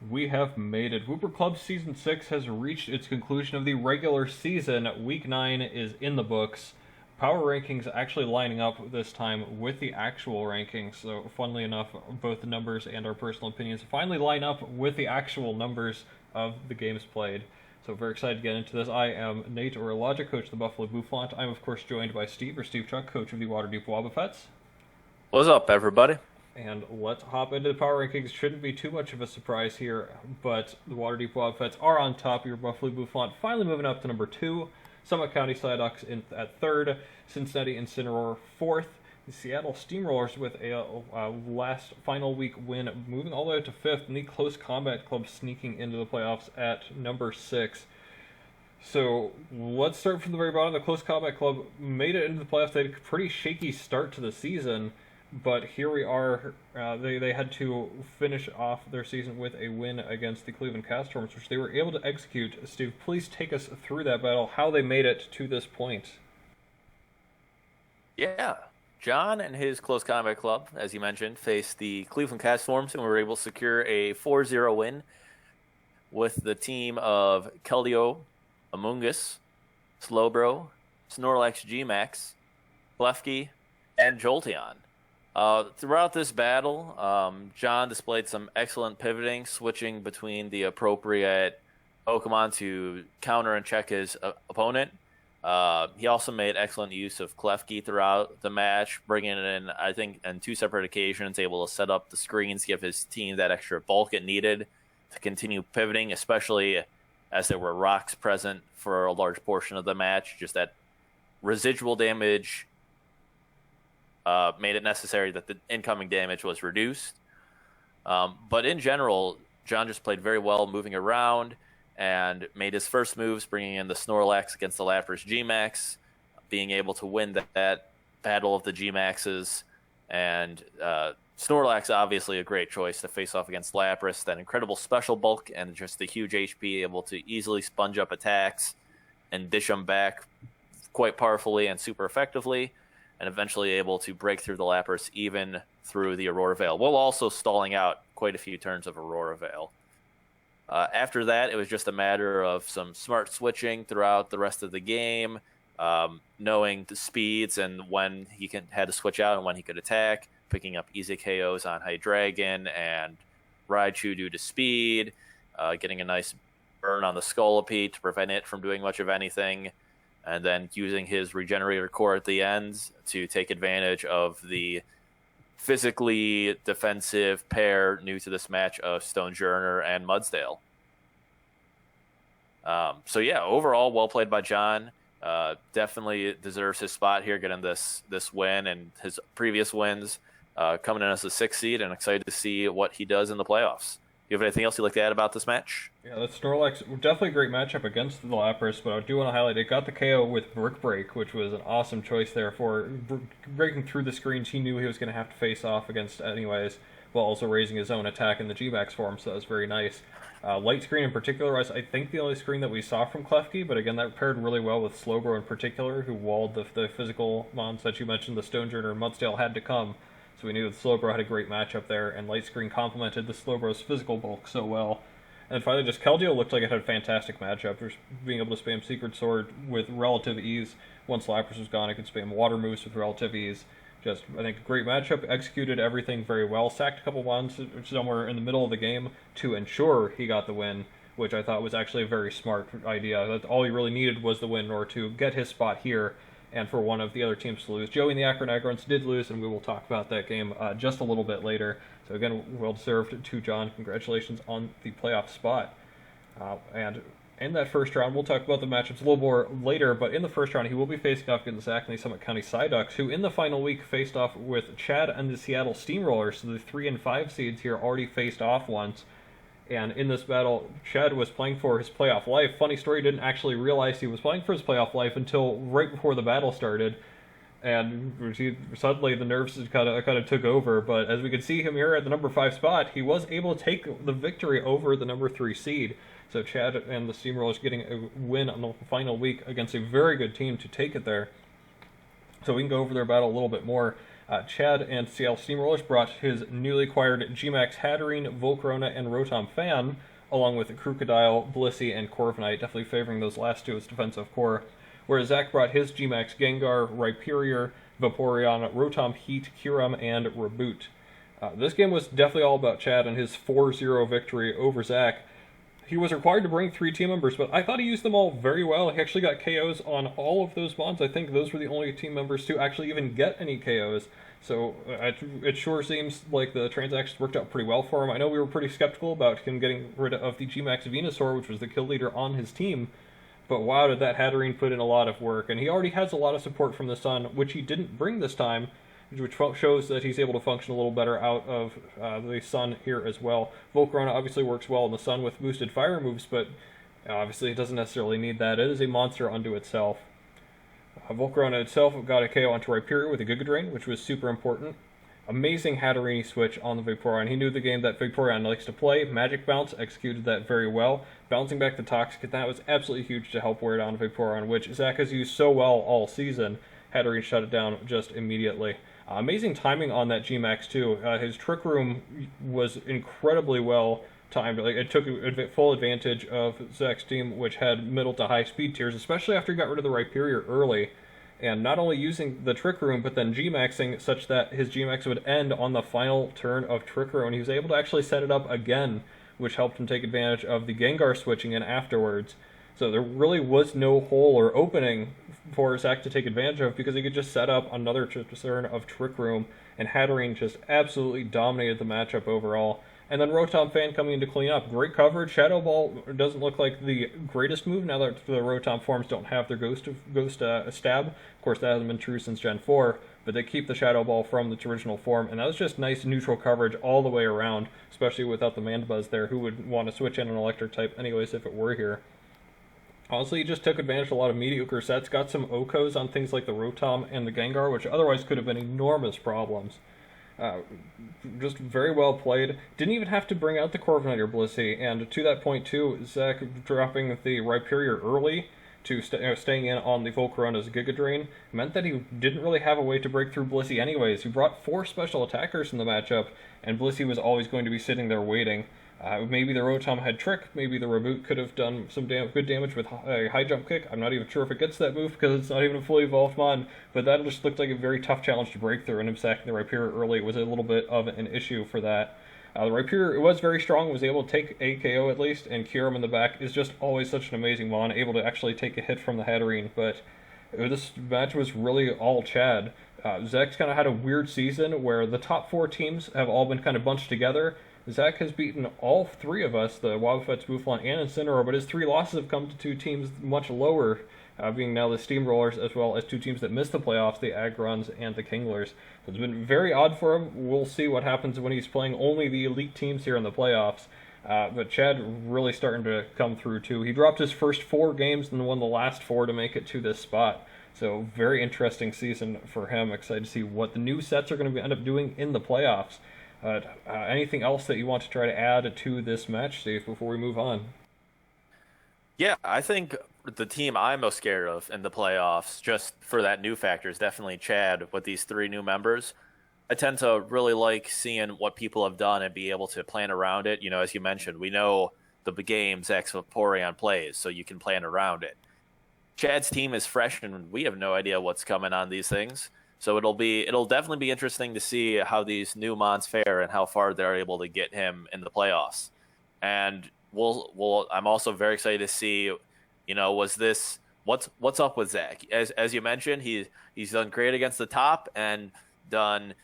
We have made it. Wooper Club Season 6 has reached its conclusion of the regular season. Week 9 is in the books. Power rankings actually lining up this time with the actual rankings. So, funnily enough, both the numbers and our personal opinions finally line up with the actual numbers of the games played. So, very excited to get into this. I am Nate, or IllLogic, coach of the Buffalo Bouffalant. I'm, of course, joined by Steve, or SteveChuck, coach of the Waterdeep Wobbuffets. What's up, everybody? And let's hop into the power rankings. Shouldn't be too much of a surprise here, but the Waterdeep Wobbuffets are on top. Your Buffalo Bouffalant finally moving up to number 2. Summit County Psyducks at 3rd. Cincinnati Incineroar 4th. The Seattle Steamrollers with a last final week win, moving all the way up to 5th. And the Close Combat Club sneaking into the playoffs at number 6. So let's start from the very bottom. The Close Combat Club made it into the playoffs. They had a pretty shaky start to the season. But here we are. They had to finish off their season with a win against the Cleveland Caststorms, which they were able to execute. Steve, please take us through that battle, how they made it to this point. Yeah, John and his Close Combat Club, as you mentioned, faced the Cleveland Caststorms and were able to secure a 4-0 win with the team of Keldeo, Amoongus, Slowbro, Snorlax Gmax, Klefki, and Jolteon. Throughout this battle, John displayed some excellent pivoting, switching between the appropriate Pokemon to counter and check his opponent. He also made excellent use of Klefki throughout the match, bringing it in, I think, on 2 separate occasions, able to set up the screens, give his team that extra bulk it needed to continue pivoting, especially as there were rocks present for a large portion of the match. Just that residual damage made it necessary that the incoming damage was reduced. But in general, John just played very well moving around and made his first moves, bringing in the Snorlax against the Lapras Gmax, being able to win that battle of the Gmaxes. And Snorlax, obviously a great choice to face off against Lapras. That incredible special bulk and just the huge HP, able to easily sponge up attacks and dish them back quite powerfully and super effectively, and eventually able to break through the Lapras even through the Aurora Veil, while also stalling out quite a few turns of Aurora Veil. After that, it was just a matter of some smart switching throughout the rest of the game, knowing the speeds and when he had to switch out and when he could attack, picking up easy KOs on Hydreigon and Raichu due to speed, getting a nice burn on the Scolipede to prevent it from doing much of anything, and then using his Regenerator Core at the end to take advantage of the physically defensive pair new to this match of Stonejourner and Mudsdale. So yeah, overall, well played by John. Definitely deserves his spot here, getting this win and his previous wins, coming in as a 6th seed, and excited to see what he does in the playoffs. You have anything else you'd like to add about this match? Yeah, that Snorlax, definitely a great matchup against the Lapras, but I do want to highlight it got the KO with Brick Break, which was an awesome choice there for breaking through the screens he knew he was going to have to face off against anyways, while also raising his own attack in the G-Max form, so that was very nice. Light Screen in particular was, I think, the only screen that we saw from Klefki, but again, that paired really well with Slowbro in particular, who walled the physical mons that you mentioned, the Stonejourner and Mudsdale had to come. So we knew that Slowbro had a great matchup there, and Light Screen complemented the Slowbro's physical bulk so well. And finally, just Keldeo looked like it had a fantastic matchup, just being able to spam Secret Sword with relative ease. Once Lapras was gone, it could spam Water Moves with relative ease. Just, I think, a great matchup, executed everything very well, sacked a couple ones somewhere in the middle of the game to ensure he got the win, which I thought was actually a very smart idea. That all he really needed was the win in order to get his spot here, and for one of the other teams to lose. Joey and the Akron Agrons did lose, and we will talk about that game just a little bit later. So again, well-deserved to John. Congratulations on the playoff spot. And in that first round, we'll talk about the matchups a little more later, but in the first round, he will be facing off against the Acme Summit County Psyducks, who in the final week faced off with Chad and the Seattle Steamrollers. So the 3 and 5 seeds here already faced off once. And in this battle, Chad was playing for his playoff life. Funny story, didn't actually realize he was playing for his playoff life until right before the battle started. And suddenly the nerves kind of took over. But as we could see him here at the number 5 spot, he was able to take the victory over the number 3 seed. So Chad and the Steamrollers getting a win on the final week against a very good team to take it there. So we can go over their battle a little bit more. Chad and Seattle Steamrollers brought his newly acquired Gmax Hatterene, Volcarona, and Rotom Fan, along with Crocodile, Blissey, and Corviknight, definitely favoring those last two as defensive core. Whereas Zach brought his Gmax Gengar, Rhyperior, Vaporeon, Rotom Heat, Kyurem, and Reboot. This game was definitely all about Chad and his 4-0 victory over Zach. He was required to bring 3 team members, but I thought he used them all very well. He actually got KOs on all of those mons. I think those were the only team members to actually even get any KOs. So it sure seems like the transactions worked out pretty well for him. I know we were pretty skeptical about him getting rid of the Gmax Venusaur, which was the kill leader on his team. But wow, did that Hatterene put in a lot of work. And he already has a lot of support from the Sun, which he didn't bring this time, which shows that he's able to function a little better out of the Sun here as well. Volcarona obviously works well in the Sun with boosted fire moves, but obviously it doesn't necessarily need that. It is a monster unto itself. Volcarona itself got a KO onto Rhyperior with a Giga Drain, which was super important. Amazing Hatterene switch on the Vaporeon. He knew the game that Vaporeon likes to play. Magic Bounce executed that very well. Bouncing back the Toxic, that was absolutely huge to help wear down Vaporeon, which Zach has used so well all season. Hatterene shut it down just immediately. Amazing timing on that Gmax too. His Trick Room was incredibly well timed. Like, it took full advantage of Zach's team, which had middle to high speed tiers, especially after he got rid of the Rhyperior early. And not only using the Trick Room, but then Gmaxing such that his Gmax would end on the final turn of Trick Room. And he was able to actually set it up again, which helped him take advantage of the Gengar switching in afterwards. So there really was no hole or opening for Zach to take advantage of, because he could just set up another turn of Trick Room, and Hatterene just absolutely dominated the matchup overall. And then Rotom Fan coming in to clean up. Great coverage. Shadow Ball doesn't look like the greatest move now that the Rotom forms don't have their Ghost Stab. Of course, that hasn't been true since Gen 4, but they keep the Shadow Ball from its original form, and that was just nice neutral coverage all the way around, especially without the Mandibuzz there, who would want to switch in an Electric type anyways if it were here. Honestly, he just took advantage of a lot of mediocre sets, got some Okos on things like the Rotom and the Gengar, which otherwise could have been enormous problems. Just very well played. Didn't even have to bring out the Corviknight or Blissey, and to that point too, Zach dropping the Rhyperior early to staying in on the Volcarona's Giga Drain meant that he didn't really have a way to break through Blissey anyways. He brought 4 special attackers in the matchup, and Blissey was always going to be sitting there waiting. Maybe the Rotom had Trick, maybe the Reboot could have done some good damage with a high jump kick. I'm not even sure if it gets that move because it's not even a fully evolved mon, but that just looked like a very tough challenge to break through, and him sacking the Rhyperior early was a little bit of an issue for that. The Rhyperior was very strong, was able to take a KO at least, and Kyurem in the back is just always such an amazing mon, able to actually take a hit from the Hatterene, but this match was really all Chad. Zach's kind of had a weird season where the top 4 teams have all been kind of bunched together. Zach has beaten all 3 of us, the Wobbuffets, Bouffalant, and Incineroar, but his 3 losses have come to 2 teams much lower, being now the Steamrollers, as well as 2 teams that missed the playoffs, the Agrons and the Kinglers. So it's been very odd for him. We'll see what happens when he's playing only the elite teams here in the playoffs. But Chad really starting to come through too. He dropped his first 4 games and won the last 4 to make it to this spot. So very interesting season for him. Excited to see what the new sets are going to end up doing in the playoffs. Anything else that you want to try to add to this match, Steve, before we move on? Yeah, I think the team I'm most scared of in the playoffs, just for that new factor, is definitely Chad with these 3 new members. I tend to really like seeing what people have done and be able to plan around it. You know, as you mentioned, we know the games Vaporeon plays, so you can plan around it. Chad's team is fresh, and we have no idea what's coming on these things. So it'll definitely be interesting to see how these new mons fare and how far they're able to get him in the playoffs. And I'm also very excited to see, you know, what's up with Zach? As you mentioned, he's done great against the top and done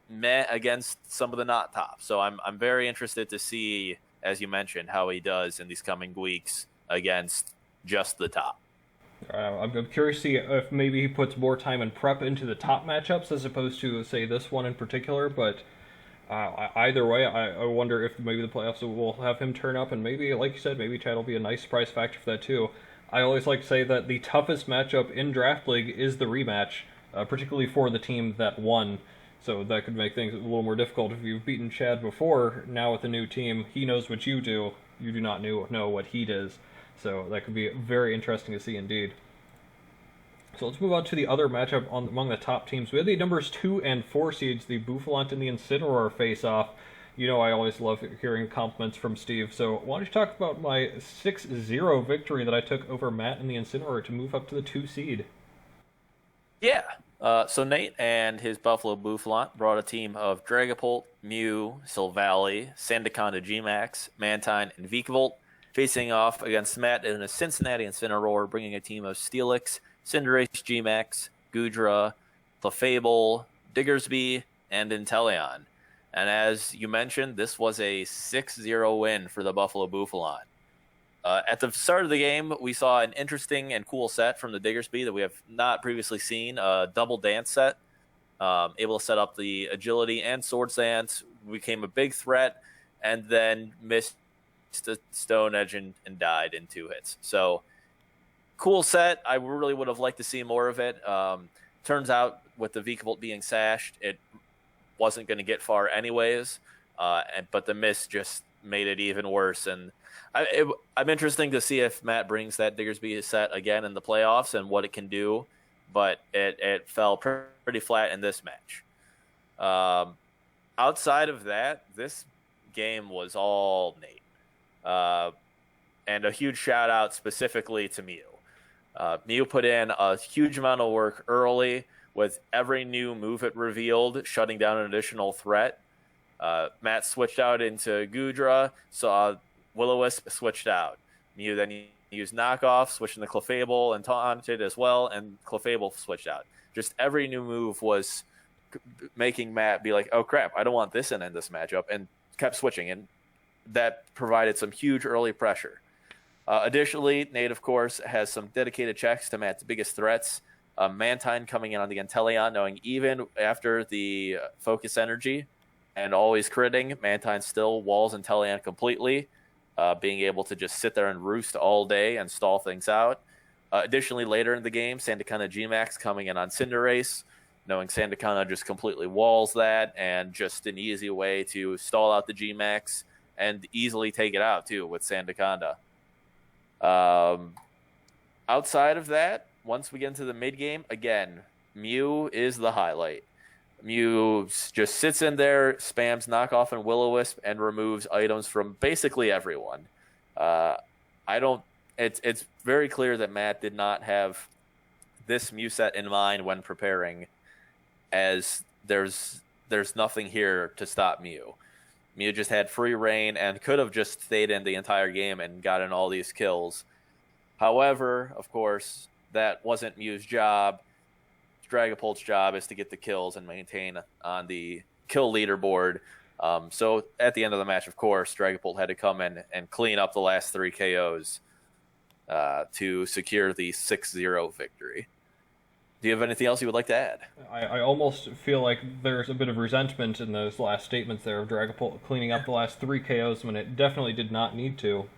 meh against some of the not top. So I'm very interested to see, as you mentioned, how he does in these coming weeks against just the top. I'm curious to see if maybe he puts more time and prep into the top matchups as opposed to, say, this one in particular, but either way, I wonder if maybe the playoffs will have him turn up, and maybe, like you said, maybe Chad will be a nice surprise factor for that too. I always like to say that the toughest matchup in Draft League is the rematch, particularly for the team that won, so that could make things a little more difficult. If you've beaten Chad before, now with a new team, he knows what you do not know what he does. So that could be very interesting to see indeed. So let's move on to the other matchup among the top teams. We have the numbers 2 and 4 seeds, the Bouffalant and the Incineroar face off. You know I always love hearing compliments from Steve, so why don't you talk about my 6-0 victory that I took over Matt and the Incineroar to move up to the 2 seed? Yeah. So Nate and his Buffalo Bouffalant brought a team of Dragapult, Mew, Silvally, Sandaconda Gmax, Mantine, and Vikavolt, facing off against Matt and a Cincinnati Incineroar, bringing a team of Steelix, Cinderace Gmax, Goodra, Clefable, Diggersby, and Inteleon. And as you mentioned, this was a 6-0 win for the Buffalo Bouffalant. At the start of the game, we saw an interesting and cool set from the Diggersby that we have not previously seen, a double dance set, able to set up the agility and Swords Dance, became a big threat, and then missed the Stone Edge and died in 2 hits. So, cool set. I really would have liked to see more of it. Turns out, with the Vikavolt being sashed, it wasn't going to get far anyways, but the miss just made it even worse. And I'm interested to see if Matt brings that Diggersby set again in the playoffs and what it can do, but it fell pretty flat in this match. Outside of that, this game was all Nate. And a huge shout out specifically to Mew. Mew put in a huge amount of work early with every new move it revealed, shutting down an additional threat. Matt switched out into Goodra, saw Will-O-Wisp switched out. Mew then used knockoff, switching to Clefable and taunted as well, and Clefable switched out. Just every new move was making Matt be like, oh crap, I don't want this in this matchup, and kept switching, and that provided some huge early pressure. Additionally, Nate, of course, has some dedicated checks to Matt's biggest threats. Mantine coming in on the Inteleon, knowing even after the focus energy and always critting, Mantine still walls Inteleon completely, being able to just sit there and roost all day and stall things out. Additionally, later in the game, Sandaconda Gmax coming in on Cinderace, knowing Sandaconda just completely walls that, and just an easy way to stall out the Gmax and easily take it out, too, with Sandaconda. Outside of that, once we get into the mid-game, again, Mew is the highlight. Mew just sits in there, spams knockoff and Will-O-Wisp, and removes items from basically everyone. It's very clear that Matt did not have this Mew set in mind when preparing, as there's nothing here to stop Mew. Mew just had free reign and could have just stayed in the entire game and gotten all these kills. However, of course, that wasn't Mew's job. Dragapult's job is to get the kills and maintain on the kill leaderboard. So at the end of the match, of course, Dragapult had to come in and clean up the last 3 KOs to secure the 6-0 victory. Do you have anything else you would like to add? I almost feel like there's a bit of resentment in those last statements there of Dragapult cleaning up the last 3 KOs when it definitely did not need to.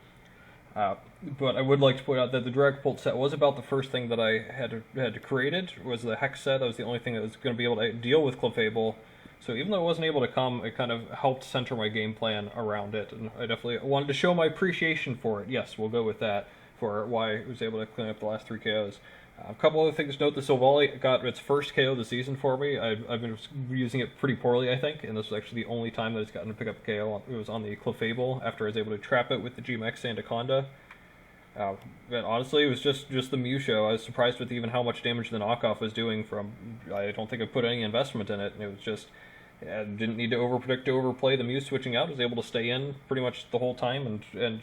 But I would like to point out that the Dragapult set was about the first thing that I had created, was the Hex set. That was the only thing that was going to be able to deal with Clefable. So even though it wasn't able to come, it kind of helped center my game plan around it, and I definitely wanted to show my appreciation for it. Yes, we'll go with that, for why I was able to clean up the last 3 KOs. A couple other things to note, the Silvally got its first KO of the season for me. I've been using it pretty poorly, I think, and this was actually the only time that it's gotten to pick up a KO. It was on the Clefable, after I was able to trap it with the Gmax Sandaconda. But honestly, it was just the Mew show. I was surprised with even how much damage the knockoff was doing from... I don't think I put any investment in it, and it was just... I didn't need to overpredict to overplay the Mew switching out. I was able to stay in pretty much the whole time and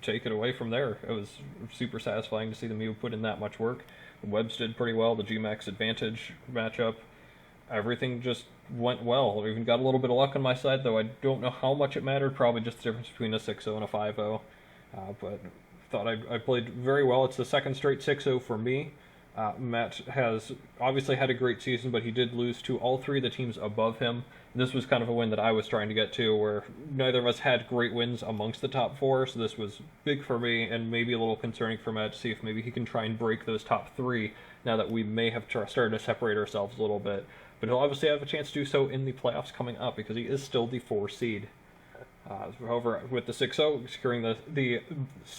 take it away from there. It was super satisfying to see the Mew put in that much work. The Webs did pretty well, the Gmax Advantage matchup. Everything just went well. I even got a little bit of luck on my side, though I don't know how much it mattered. Probably just the difference between a 6-0 and a 5-0. But thought I played very well. It's the second straight 6-0 for me. Matt has obviously had a great season, but he did lose to all 3 of the teams above him. This was kind of a win that I was trying to get to, where neither of us had great wins amongst the top 4, so this was big for me and maybe a little concerning for Matt to see if maybe he can try and break those top 3 now that we may have started to separate ourselves a little bit. But he'll obviously have a chance to do so in the playoffs coming up because he is still the 4 seed. However, with the 6-0, securing the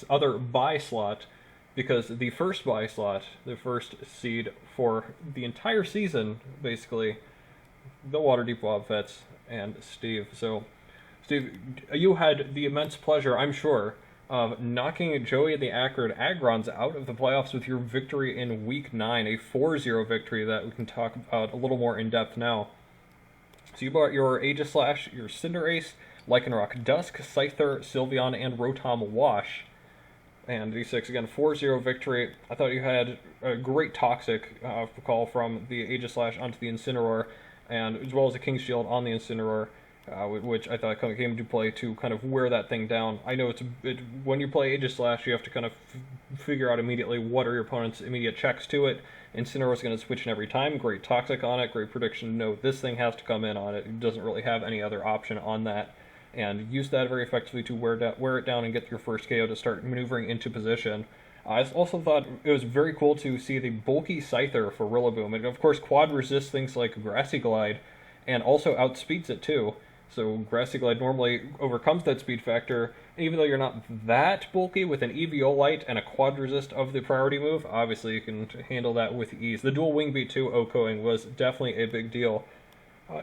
other bye slot, because the first bye slot, the first seed for the entire season, basically, the Waterdeep Wobbuffets and Steve. So, Steve, you had the immense pleasure, I'm sure, of knocking Joey and the Acrid Agrons out of the playoffs with your victory in Week 9, a 4-0 victory that we can talk about a little more in depth now. So you brought your Aegislash, your Cinderace, Lycanroc Dusk, Scyther, Sylveon, and Rotom Wash. And D6, again, 4-0 victory. I thought you had a great Toxic call from the Aegislash onto the Incineroar, and as well as a King's Shield on the Incineroar, which I thought kind of came into play to kind of wear that thing down. I know when you play Aegislash, you have to kind of figure out immediately what are your opponent's immediate checks to it. Incineroar is going to switch in every time. Great Toxic on it, great prediction. No, this thing has to come in on it. It doesn't really have any other option on that. And use that very effectively to wear it down and get your first KO to start maneuvering into position. I also thought it was very cool to see the bulky Scyther for Rillaboom. And of course, quad resists things like Grassy Glide, and also outspeeds it too. So Grassy Glide normally overcomes that speed factor. Even though you're not that bulky, with an Eviolite and a quad resist of the priority move, obviously you can handle that with ease. The dual Wing Beat 2 OHKOing was definitely a big deal.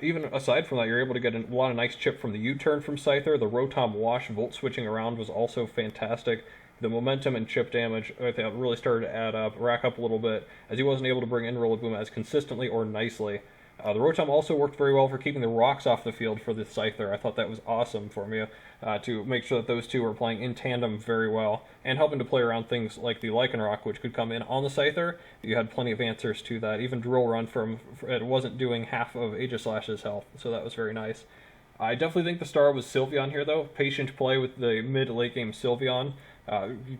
Even aside from that, you're able to get a lot of nice chip from the U-turn from Scyther. The Rotom Wash Volt switching around was also fantastic. The momentum and chip damage, I think, really started to add up, rack up a little bit, as he wasn't able to bring in Rillaboom as consistently or nicely. The Rotom also worked very well for keeping the rocks off the field for the Scyther. I thought that was awesome for me, to make sure that those two were playing in tandem very well, and helping to play around things like the Lycanroc, which could come in on the Scyther. You had plenty of answers to that. Even Drill Run it wasn't doing half of Aegislash's health, so that was very nice. I definitely think the star was Sylveon here, though. Patient play with the mid-late game Sylveon.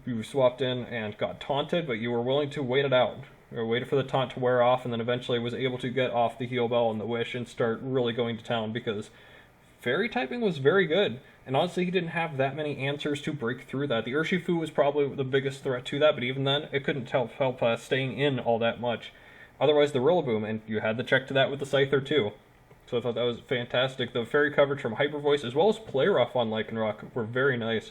You swapped in and got taunted, but you were willing to wait it out. Or waited for the taunt to wear off, and then eventually was able to get off the Heal Bell and the Wish and start really going to town, because Fairy typing was very good, and honestly he didn't have that many answers to break through that. The Urshifu was probably the biggest threat to that, but even then, it couldn't help staying in all that much. Otherwise, the Rillaboom, and you had the check to that with the Scyther too. So I thought that was fantastic. The Fairy coverage from Hyper Voice, as well as Play Rough on Lycanroc, were very nice,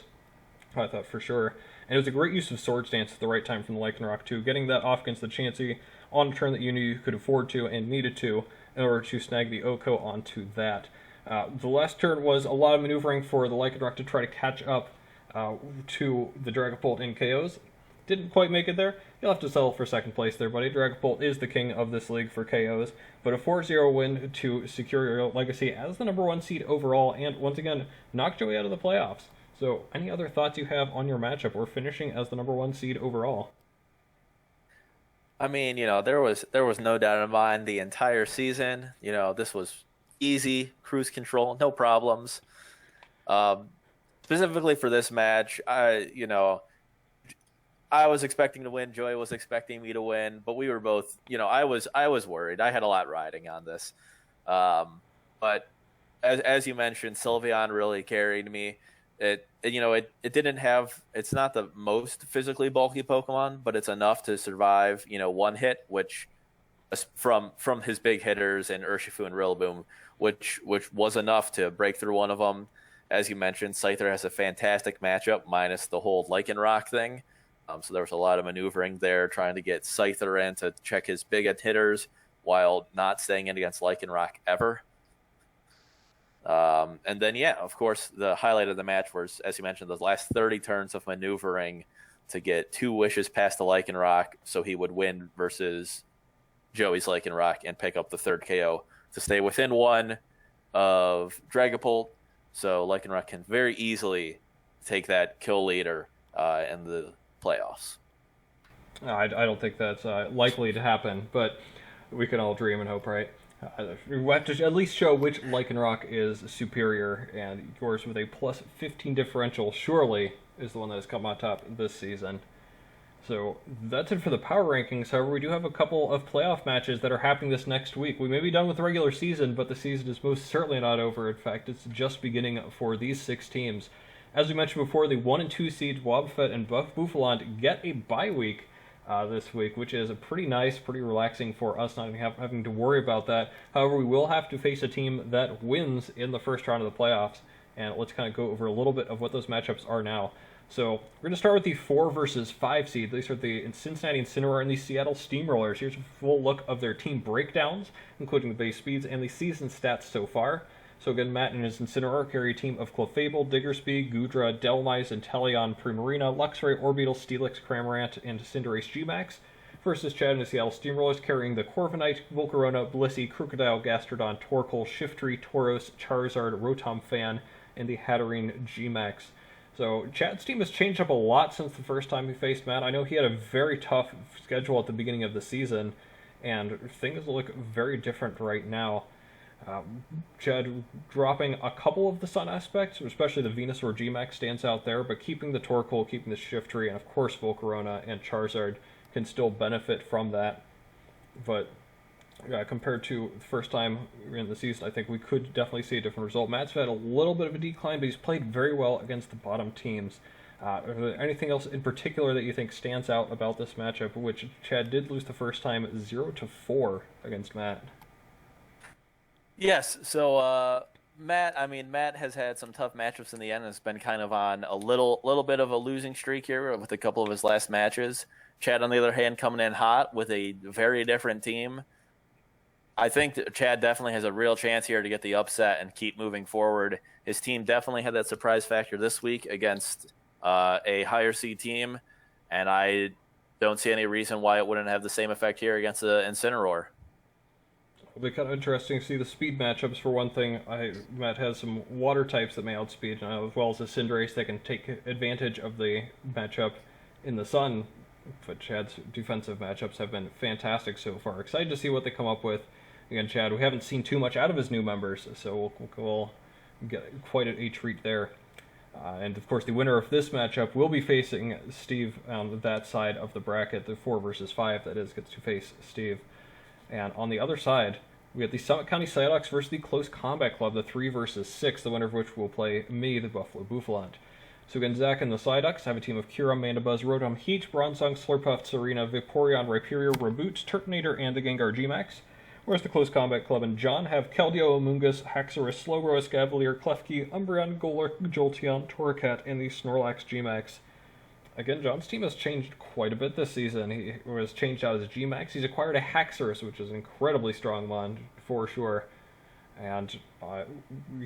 I thought, for sure. And it was a great use of Swords Dance at the right time from the Lycanroc too, getting that off against the Chansey on a turn that you knew you could afford to and needed to in order to snag the OHKO onto that. The last turn was a lot of maneuvering for the Lycanroc to try to catch up to the Dragapult in KOs. Didn't quite make it there. You'll have to settle for second place there, buddy. Dragapult is the king of this league for KOs, but a 4-0 win to secure your legacy as the number 1 seed overall, and once again, knock Joey out of the playoffs. So, any other thoughts you have on your matchup or finishing as the number 1 seed overall? I mean, there was no doubt in mind the entire season. This was easy, cruise control, no problems. Specifically for this match, I was expecting to win. Joey was expecting me to win, but we were both, I was worried. I had a lot riding on this. But as you mentioned, Sylveon really carried me. It's not the most physically bulky Pokemon, but it's enough to survive, one hit, which from his big hitters and Urshifu and Rillaboom, which was enough to break through one of them. As you mentioned, Scyther has a fantastic matchup, minus the whole Lycanroc thing. So there was a lot of maneuvering there, trying to get Scyther in to check his big hitters while not staying in against Lycanroc ever. And then, of course, the highlight of the match was, as you mentioned, the last 30 turns of maneuvering to get 2 wishes past the Lycanroc so he would win versus Joey's Lycanroc and pick up the third KO to stay within 1 of Dragapult, so Lycanroc can very easily take that kill leader in the playoffs. I don't think that's likely to happen, but we can all dream and hope, right? We have to at least show which Lycanroc is superior, and yours with a plus 15 differential surely is the one that has come on top this season. So that's it for the power rankings. However, we do have a couple of playoff matches that are happening this next week. We may be done with the regular season, but the season is most certainly not over. In fact, it's just beginning for these 6 teams. As we mentioned before, the 1 and 2 seeds Wobbuffet and Bouffalant get a bye week this week, which is pretty nice, pretty relaxing for us, not having to worry about that. However, we will have to face a team that wins in the first round of the playoffs, and let's kind of go over a little bit of what those matchups are now. So we're going to start with the 4 versus 5 seed. These are the Cincinnati Incineroar and the Seattle Steamrollers. Here's a full look of their team breakdowns, including the base speeds and the season stats so far. So again, Matt and his Incineroar carry a team of Clefable, Diggersby, Gudra, Delmise, Inteleon, Primarina, Luxray, Orbeetle, Steelix, Cramorant, and Cinderace Gmax. Versus Chad and the Seattle Steamrollers carrying the Corviknight, Volcarona, Blissey, Crocodile, Gastrodon, Torkoal, Shiftry, Tauros, Charizard, Rotom Fan, and the Hatterene Gmax. So Chad's team has changed up a lot since the first time he faced Matt. I know he had a very tough schedule at the beginning of the season, and things look very different right now. Chad dropping a couple of the Sun aspects, especially the Venusaur Gmax stands out there, but keeping the Torkoal, keeping the Shiftry, and of course Volcarona and Charizard can still benefit from that. But compared to the first time in the season, I think we could definitely see a different result. Matt's had a little bit of a decline, but he's played very well against the bottom teams. Is there anything else in particular that you think stands out about this matchup, which Chad did lose the first time 0-4 against Matt? Yes, so Matt has had some tough matchups in the end and has been kind of on a little bit of a losing streak here with a couple of his last matches. Chad, on the other hand, coming in hot with a very different team. I think that Chad definitely has a real chance here to get the upset and keep moving forward. His team definitely had that surprise factor this week against a higher seed team, and I don't see any reason why it wouldn't have the same effect here against the Incineroar. It'll be kind of interesting to see the speed matchups. For one thing, Matt has some water types that may outspeed, as well as a Cinderace that can take advantage of the matchup in the sun. But Chad's defensive matchups have been fantastic so far. Excited to see what they come up with. Again, Chad, we haven't seen too much out of his new members, so we'll get quite a treat there. And of course, the winner of this matchup will be facing Steve on that side of the bracket, the 4 versus 5, that is, gets to face Steve. And on the other side, we have the Summit County Psyducks versus the Close Combat Club, the 3 versus 6, the winner of which will play me, the Buffalo Bouffalant. So again, Zach and the Psyducks have a team of Kira, Mandibuzz, Rotom, Heat, Bronzong, Slurpuff, Serena, Vaporeon, Rhyperior, Reboot, Turtonator, and the Gengar Gmax. Whereas the Close Combat Club and John have Keldeo, Amoonguss, Haxorus, Slowbro, Escavalier, Klefki, Umbreon, Golurk, Jolteon, Torracat, and the Snorlax Gmax. Again, John's team has changed quite a bit this season. He has changed out his Gmax. He's acquired a Haxorus, which is an incredibly strong one, for sure. And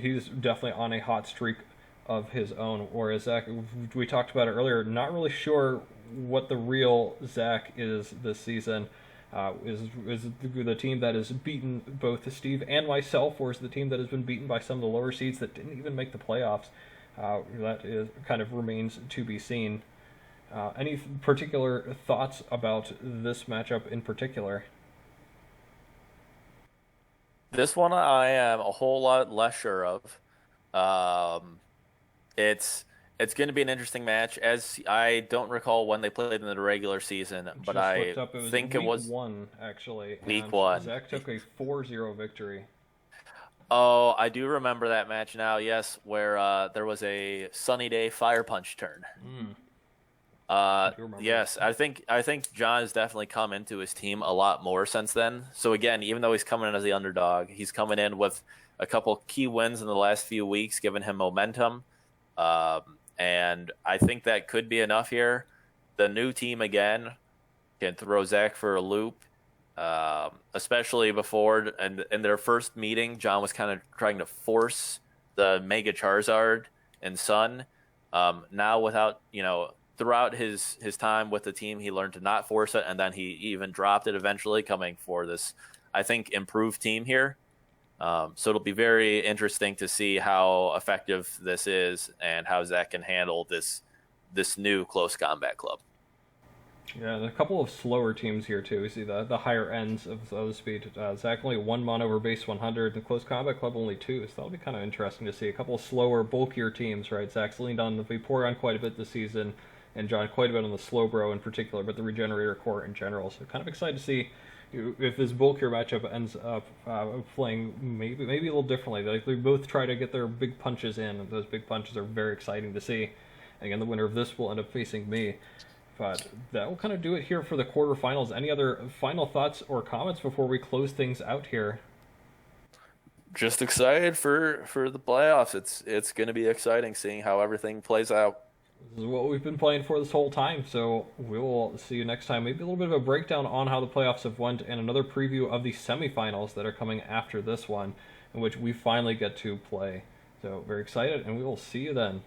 he's definitely on a hot streak of his own. Whereas Zach, we talked about it earlier, not really sure what the real Zach is this season. Is the team that has beaten both Steve and myself, or is the team that has been beaten by some of the lower seeds that didn't even make the playoffs? That is kind of remains to be seen. Any particular thoughts about this matchup in particular? This one I am a whole lot less sure of. It's going to be an interesting match, as I don't recall when they played in the regular season, but I think it was week 1, actually. Week 1. Zach took a 4-0 victory. Oh, I do remember that match now, yes, where there was a sunny day fire punch turn. Yes, I think John has definitely come into his team a lot more since then. So again, even though he's coming in as the underdog, he's coming in with a couple key wins in the last few weeks, giving him momentum. And I think that could be enough here. The new team, again, can throw Zach for a loop, especially before. And in their first meeting, John was kind of trying to force the Mega Charizard and Sun. Now, throughout his time with the team, he learned to not force it, and then he even dropped it eventually, coming for this, I think, improved team here. So it'll be very interesting to see how effective this is and how Zach can handle this new Close Combat Club. Yeah, there's a couple of slower teams here too. We see the higher ends of the speed. Zach only 1 mon over base 100, the Close Combat Club only 2, so that'll be kind of interesting to see. A couple of slower, bulkier teams, right? Zach's leaned on the Vaporeon quite a bit this season, and John quite a bit on the Slowbro in particular, but the Regenerator core in general. So kind of excited to see if this bulkier matchup ends up playing maybe a little differently. Like, they both try to get their big punches in, and those big punches are very exciting to see. And again, the winner of this will end up facing me. But that will kind of do it here for the quarterfinals. Any other final thoughts or comments before we close things out here? Just excited for the playoffs. It's going to be exciting seeing how everything plays out. This is what we've been playing for this whole time, so we will see you next time. Maybe a little bit of a breakdown on how the playoffs have went, and another preview of the semifinals that are coming after this one, in which we finally get to play. So very excited, and we will see you then.